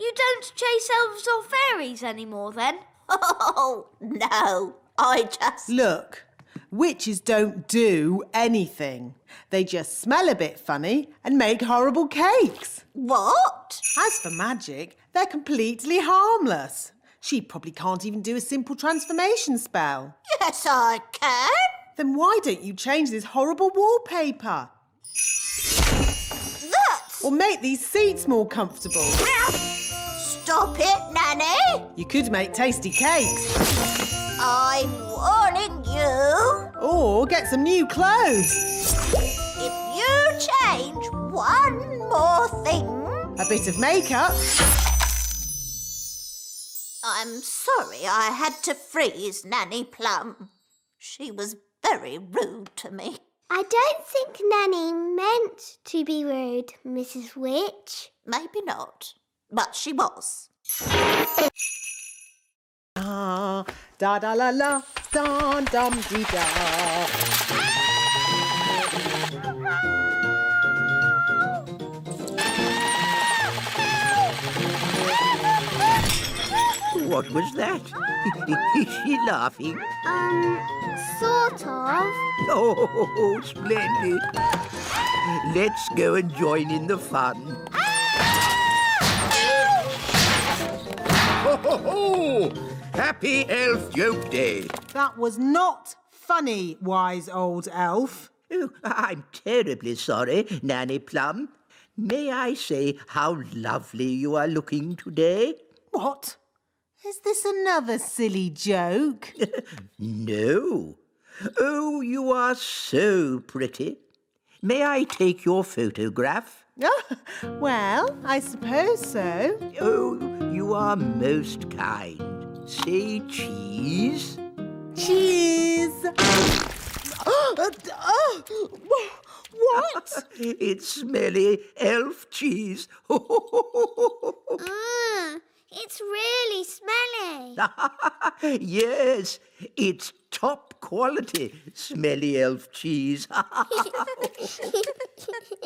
E: you don't chase elves or fairies anymore then?
D: Oh, no. I just...
C: Look, witches don't do anything. They just smell a bit funny and make horrible cakes.
D: What?
C: As for magic, they're completely harmless. She probably can't even do a simple transformation spell.
D: Yes, I can.
C: Then why don't you change this horrible wallpaper?
D: That's...
C: Or make these seats more comfortable.
D: Stop it, Nanny.
C: You could make tasty cakes.
D: I'm warning you.
C: Or get some new clothes.
D: If you change one more thing...
C: A bit of makeup.
D: I'm sorry I had to freeze Nanny Plum. She was very rude to me.
J: I don't think Nanny meant to be rude, Mrs. Witch.
D: Maybe not, but she was.
C: Ah, da da la la, dum dum dee da.
F: What was that? Is she laughing?
J: Sort of.
F: Oh, splendid. Let's go and join in the fun. Ho, ho, ho! Happy Elf Joke Day.
C: That was not funny, wise old elf.
F: Oh, I'm terribly sorry, Nanny Plum. May I say how lovely you are looking today?
C: What? Is this another silly joke?
F: No. Oh, you are so pretty. May I take your photograph?
C: Well, I suppose so.
F: Oh, you are most kind. Say cheese.
C: Cheese! What?
F: It's smelly elf cheese.
J: It's really smelly.
F: Yes, it's top quality smelly elf cheese.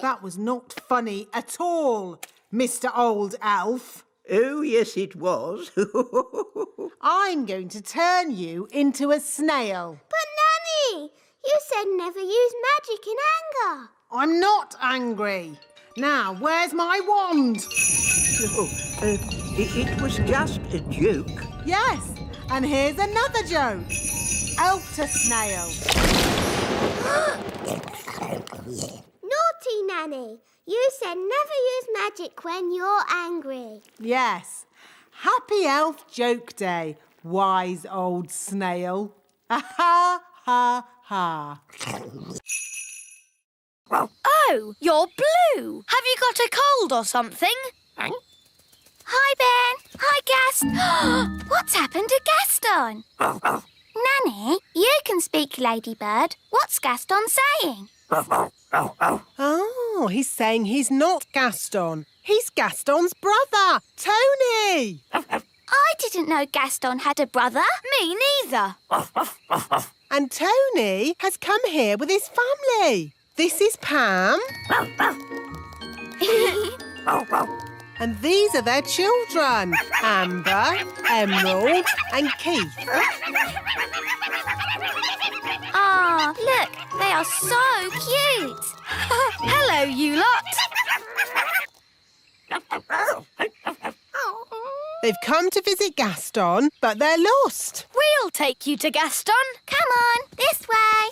C: That was not funny at all, Mr. Old Elf.
F: Oh, yes, it was.
C: I'm going to turn you into a snail.
J: But Nanny, you said never use magic in anger.
C: I'm not angry. Now, where's my wand?
F: It was just a joke.
C: Yes, and here's another joke. Elf to snail.
J: Naughty Nanny, you said never use magic when you're angry.
C: Yes. Happy Elf Joke Day, wise old snail. Ha ha ha.
E: Oh, you're blue. Have you got a cold or something?
J: Hi, Ben. Hi, Gaston. What's happened to Gaston? Nanny, you can speak, Ladybird. What's Gaston saying?
C: Oh, he's saying he's not Gaston. He's Gaston's brother, Tony.
J: I didn't know Gaston had a brother.
E: Me neither.
C: And Tony has come here with his family. This is Pam. And these are their children, Amber, Emerald and Keith.
J: Ah, look, they are so cute.
E: Hello, you lot.
C: They've come to visit Gaston, but they're lost.
E: We'll take you to Gaston.
J: Come on, this way.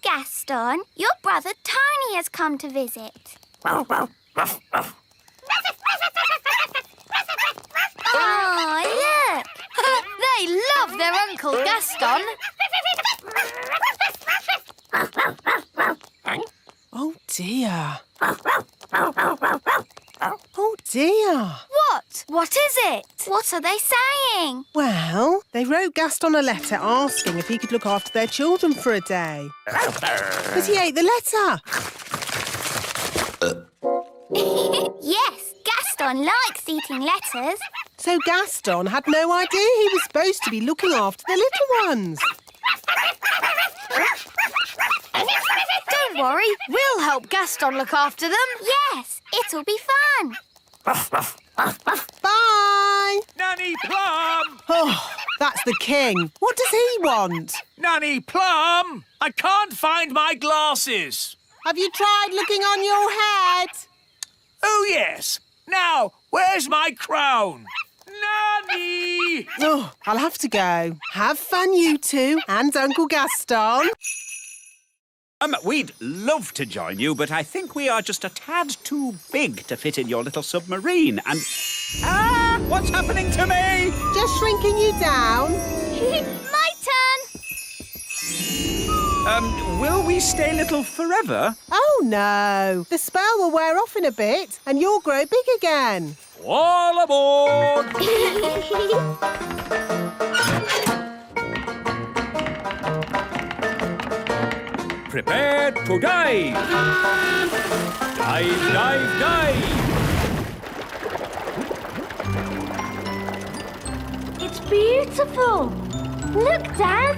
J: Gaston, your brother Tony has come to visit. Oh, look!
E: They love their Uncle Gaston.
C: Oh, dear. Oh, dear.
E: What? What is it?
J: What are they saying?
C: Well, they wrote Gaston a letter asking if he could look after their children for a day. But he ate the letter.
J: Yes, Gaston likes eating letters.
C: So Gaston had no idea he was supposed to be looking after the little ones.
E: Don't worry, we'll help Gaston look after them.
J: Yes, it'll be fun.
C: Bye!
B: Nanny Plum!
C: Oh, that's the king. What does he want?
B: Nanny Plum! I can't find my glasses.
C: Have you tried looking on your head?
B: Oh, yes. Now, where's my crown? Nanny!
C: Oh, I'll have to go. Have fun, you two, and Uncle Gaston.
O: We'd love to join you, but I think we are just a tad too big to fit in your little submarine, and... Ah! What's happening to me?
C: Just shrinking you down.
E: My turn.
O: Will we stay little forever?
C: Oh, no. The spell will wear off in a bit, and you'll grow big again.
B: All aboard! Prepare to dive! Dive, dive, dive!
J: It's beautiful. Look, Dad.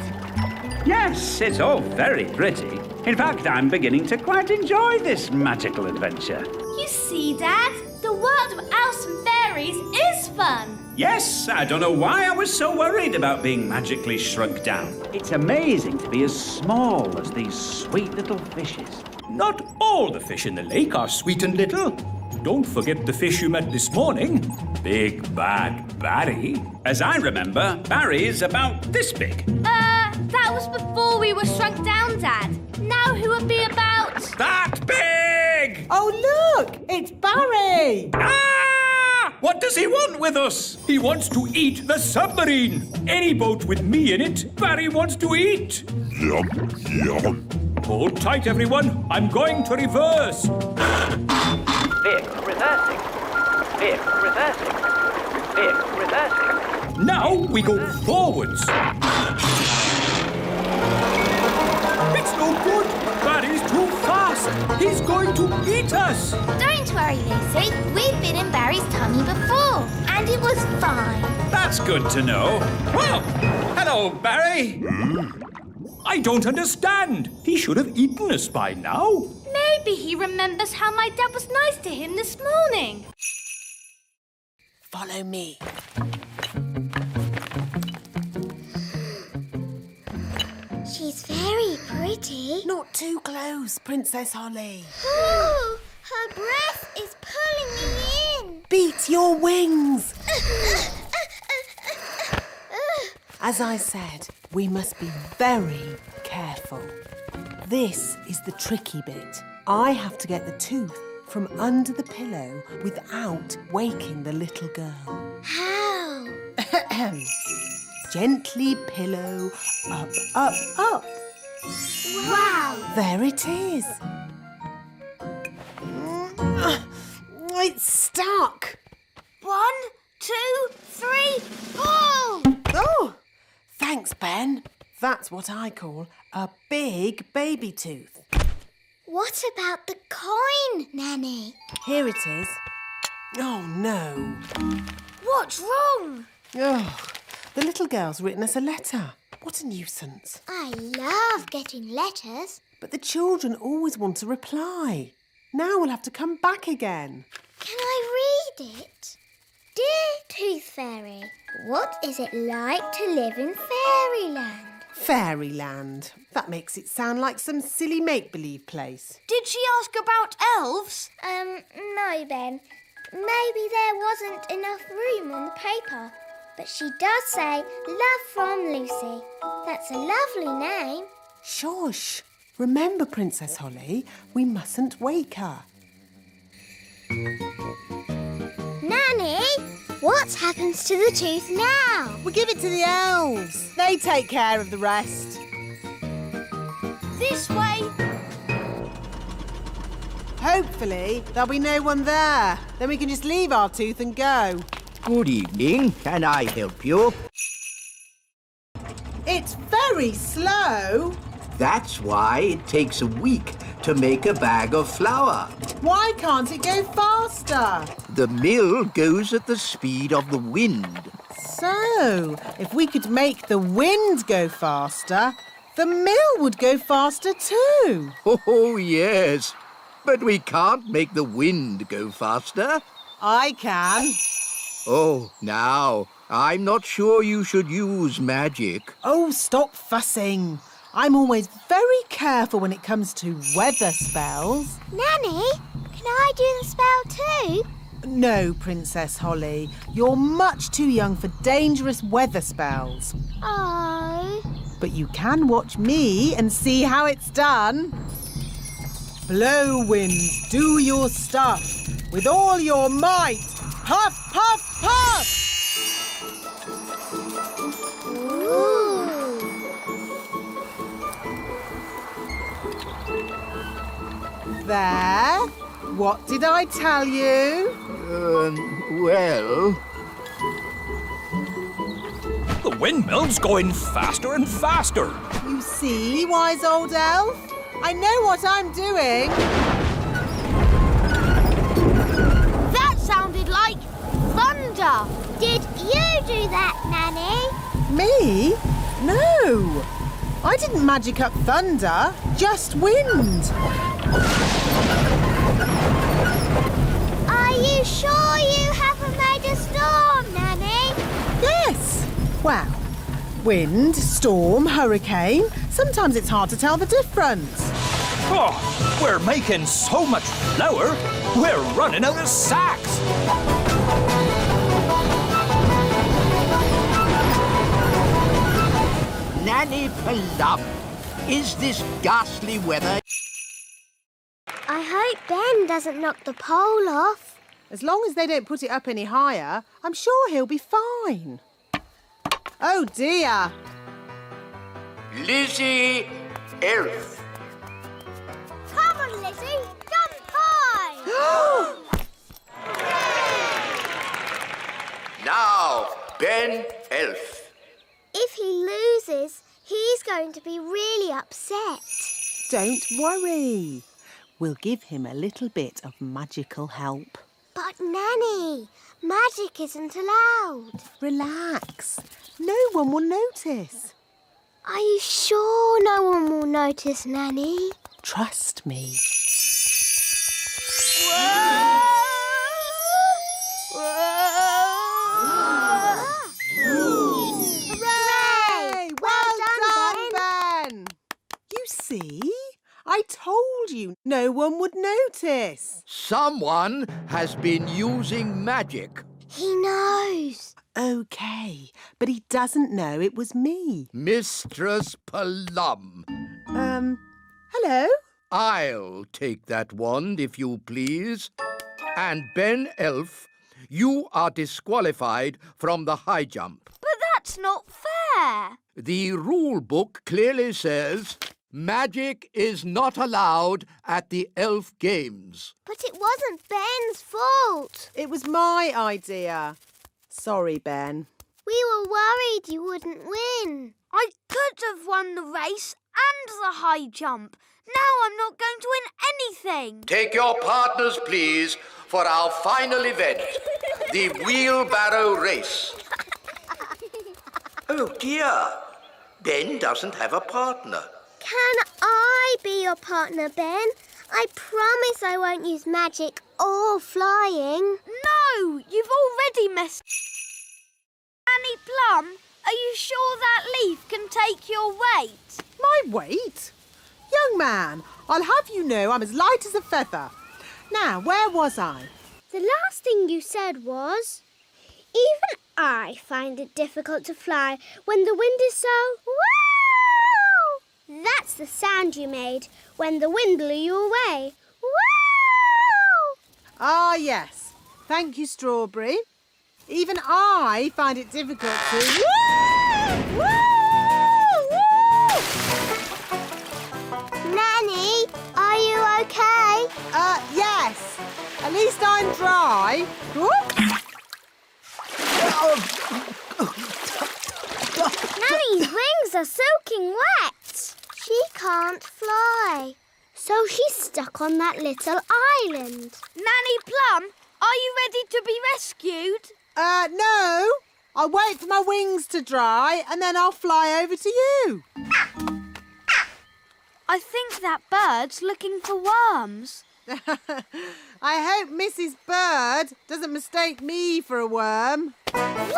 O: Yes, it's all very pretty. In fact, I'm beginning to quite enjoy this magical adventure.
J: You see, Dad, the world of elves and fairies is fun.
O: Yes, I don't know why I was so worried about being magically shrunk down. It's amazing to be as small as these sweet little fishes.
B: Not all the fish in the lake are sweet and little. Don't forget the fish you met this morning. Big Bad Barry.
O: As I remember, Barry's about this big.
J: That was
E: was before we were shrunk down, Dad. Now who would be about...
H: That big!
C: Oh, look! It's Barry!
O: Ah! What does he want with us?
H: He wants to eat the submarine. Any boat with me in it, Barry wants to eat.
K: Yum, yum.
H: Hold tight, everyone. I'm going to reverse.
O: Vehicle reversing. Vehicle reversing. Vehicle reversing.
H: Now we go forwards. It's no good. Barry's too fast. He's going to eat us.
J: Don't worry, Lucy. We've been in Barry's tummy before, and it was fine.
O: That's good to know.
H: Well, hello, Barry. I don't understand. He should have eaten us by now.
E: Maybe he remembers how my dad was nice to him this morning.
C: Follow me.
J: She's very pretty.
C: Not too close, Princess Holly.
J: Oh, her breath is pulling me in.
C: Beat your wings. As I said, we must be very careful. This is the tricky bit. I have to get the tooth from under the pillow without waking the little girl.
J: How?
C: Gently pillow, up, up, up.
J: Wow!
C: There it is. It's stuck.
J: 1, 2, 3, pull!
C: Oh! Thanks, Ben. That's what I call a big baby tooth.
J: What about the coin, Nanny?
C: Here it is. Oh, no.
J: What's wrong?
C: Oh, the little girl's written us a letter. What a nuisance.
J: I love getting letters.
C: But the children always want a reply. Now we'll have to come back again.
J: Can I read it? Dear Tooth Fairy, what is it like to live in Fairyland?
C: Fairyland. That makes it sound like some silly make-believe place.
E: Did she ask about elves?
J: No, Ben. Maybe there wasn't enough room on the paper. But she does say, love from Lucy. That's a lovely name.
C: Shush. Remember, Princess Holly, we mustn't wake her.
J: Nanny, what happens to the tooth now?
C: We give it to the elves. They take care of the rest.
E: This way.
C: Hopefully, there'll be no one there. Then we can just leave our tooth and go.
F: Good evening. Can I help you?
C: It's very slow.
F: That's why it takes a week to make a bag of flour.
C: Why can't it go faster?
F: The mill goes at the speed of the wind.
C: So, if we could make the wind go faster, the mill would go faster too.
F: Oh, yes. But we can't make the wind go faster.
C: I can.
F: Oh, now, I'm not sure you should use magic.
C: Oh, stop fussing. I'm always very careful when it comes to weather spells.
J: Nanny, can I do the spell too?
C: No, Princess Holly. You're much too young for dangerous weather spells.
J: Oh.
C: But you can watch me and see how it's done. Blow, wind, do your stuff. With all your might. Puff, puff, puff!
J: Ooh.
C: There. What did I tell you?
F: Well...
H: The windmill's going faster and faster.
C: You see, wise old elf? I know what I'm doing.
E: That sounded like thunder.
J: Did you do that, Nanny?
C: Me? No. I didn't magic up thunder, just wind.
J: Are you sure you haven't made a storm, Nanny?
C: Yes. Well, wind, storm, hurricane. Sometimes it's hard to tell the difference.
H: Oh, we're making so much flour, we're running out of sacks.
F: Nanny Plum, is this ghastly weather...
J: I hope Ben doesn't knock the pole off.
C: As long as they don't put it up any higher, I'm sure he'll be fine. Oh, dear.
F: Lizzie Elf.
J: Come on, Lizzie. Jump high.
F: Now, Ben Elf.
J: If he loses, he's going to be really upset.
C: Don't worry. We'll give him a little bit of magical help.
J: But, Nanny, magic isn't allowed.
C: Relax. No one will notice.
J: Are you sure no one will notice, Nanny?
C: Trust me. Hooray! Well done, Ben! You see? I told you no one would notice.
F: Someone has been using magic.
J: He knows.
C: OK, but he doesn't know it was me.
F: Mistress Plum.
C: Hello?
F: I'll take that wand, if you please. And Ben Elf, you are disqualified from the high jump.
E: But that's not fair.
F: The rule book clearly says magic is not allowed at the Elf Games.
J: But it wasn't Ben's fault.
C: It was my idea. Sorry, Ben.
J: We were worried you wouldn't win.
E: I could have won the race and the high jump. Now I'm not going to win anything.
F: Take your partners, please, for our final event, the wheelbarrow race. Oh, dear. Ben doesn't have a partner.
J: Can I be your partner, Ben? I promise I won't use magic or flying.
E: No, you've already messed. Nanny Plum, are you sure that leaf can take your weight?
C: My weight? Young man, I'll have you know I'm as light as a feather. Now, where was I?
J: The last thing you said was, even I find it difficult to fly when the wind is so... Wow! That's the sound you made when the wind blew you away. Wow!
C: Ah, yes. Thank you, Strawberry. Even I find it difficult to... Woo! Woo!
J: Nanny, are you okay?
C: Yes. At least I'm dry.
J: Nanny's wings are soaking wet. She can't fly. So she's stuck on that little island.
E: Nanny Plum, are you ready to be rescued?
C: No. I'll wait for my wings to dry and then I'll fly over to you.
E: I think that bird's looking for worms.
C: I hope Mrs. Bird doesn't mistake me for a worm.
J: Woo! Woo!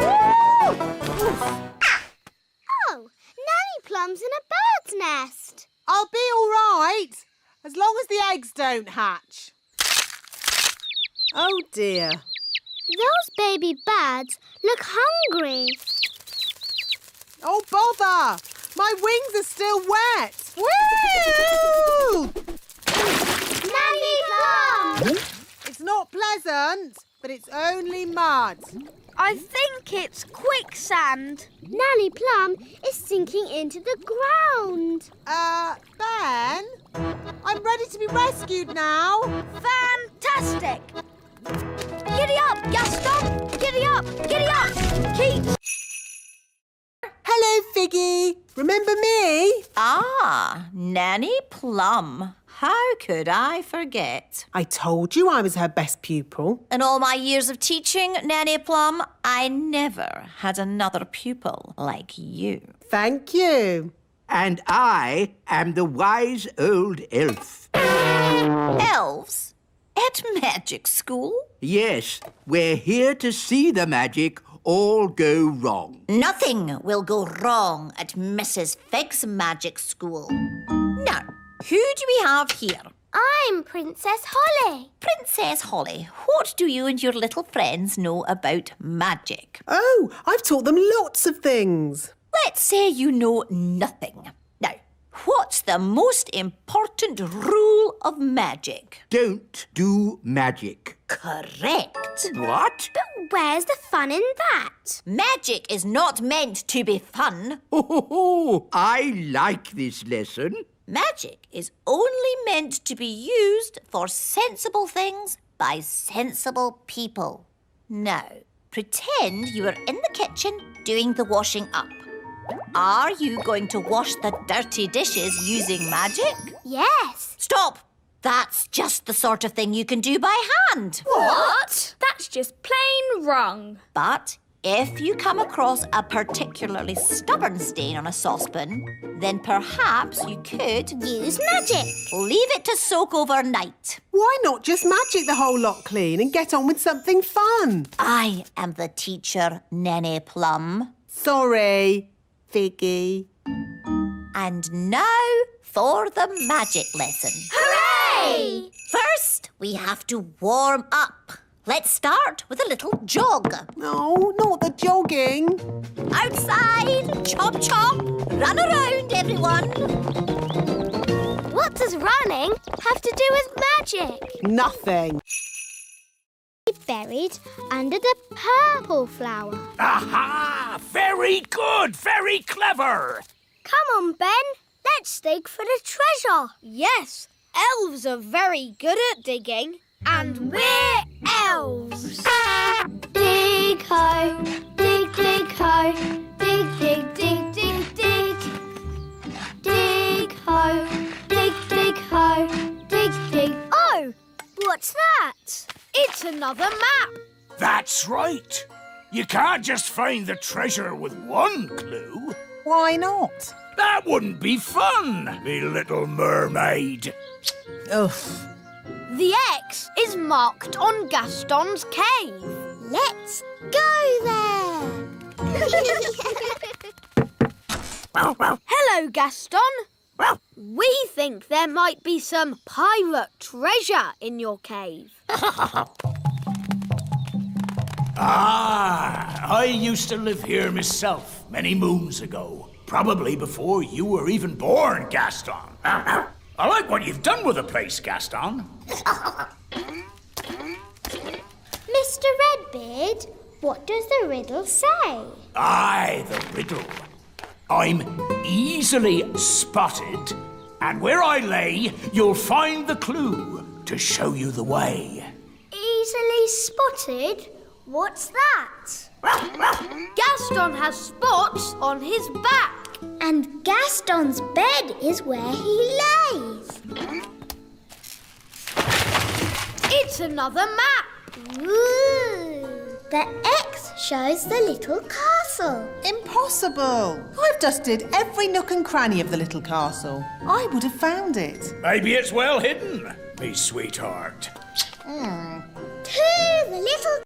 J: Woo! Oh, Nanny Plum's in a bird's nest.
C: I'll be all right, as long as the eggs don't hatch. Oh, dear.
J: Those baby birds look hungry.
C: Oh, bother! My wings are still wet. Woo!
J: Nanny Plum!
C: It's not pleasant, but it's only mud.
E: I think it's quicksand.
J: Nanny Plum is sinking into the ground.
C: Ben? I'm ready to be rescued now.
E: Fantastic! Giddy up, Gaston! Giddy up! Giddy up! Keep...
C: Hello, Figgy. Remember me?
P: Ah, Nanny Plum. How could I forget?
C: I told you I was her best pupil.
P: In all my years of teaching, Nanny Plum, I never had another pupil like you.
C: Thank you.
F: And I am the wise old elf.
P: Elves? At magic school?
F: Yes, we're here to see the magic all go wrong.
P: Nothing will go wrong at Mrs. Fig's magic school. Now, who do we have here?
J: I'm Princess Holly.
P: Princess Holly, what do you and your little friends know about magic?
C: Oh, I've taught them lots of things.
P: Let's say you know nothing. Now, what's the most important rule of magic?
F: Don't do magic.
P: Correct.
F: What?
J: But where's the fun in that?
P: Magic is not meant to be fun.
F: Oh, I like this lesson.
P: Magic is only meant to be used for sensible things by sensible people. Now, pretend you are in the kitchen doing the washing up. Are you going to wash the dirty dishes using magic?
J: Yes.
P: Stop! That's just the sort of thing you can do by hand.
E: What? That's just plain wrong.
P: But if you come across a particularly stubborn stain on a saucepan, then perhaps you could
J: Use magic.
P: leave it to soak overnight.
C: Why not just magic the whole lot clean and get on with something fun?
P: I am the teacher, Nene Plum.
C: Sorry, Figgy.
P: And now for the magic lesson.
J: Hooray!
P: First, we have to warm up. Let's start with a little jog.
C: No, not the jogging.
P: Outside, chop chop, run around, everyone.
J: What does running have to do with magic?
C: Nothing.
J: Buried under the purple flower.
H: Aha! Very good, very clever.
J: Come on, Ben. Let's dig for the treasure.
E: Yes, elves are very good at digging. And we're elves.
J: Dig ho, dig dig ho, dig dig dig dig dig. Dig ho, dig dig ho, dig dig. Oh, what's that?
E: It's another map.
H: That's right. You can't just find the treasure with one clue.
C: Why not?
H: That wouldn't be fun, me little mermaid.
C: Ugh.
E: The X is marked on Gaston's cave.
J: Let's go there.
E: Hello, Gaston. We think there might be some pirate treasure in your cave.
H: I used to live here myself many moons ago. Probably before you were even born, Gaston. I like what you've done with the place, Gaston.
J: Mr. Redbeard, what does the riddle say?
H: Aye, the riddle. I'm easily spotted, and where I lay, you'll find the clue to show you the way.
J: Easily spotted? What's that?
E: Gaston has spots on his back.
J: And Gaston's bed is where he lays.
E: It's another map.
J: Ooh. The X shows the little castle.
C: Impossible. I've dusted every nook and cranny of the little castle. I would have found it.
H: Maybe it's well hidden, me sweetheart.
J: To the little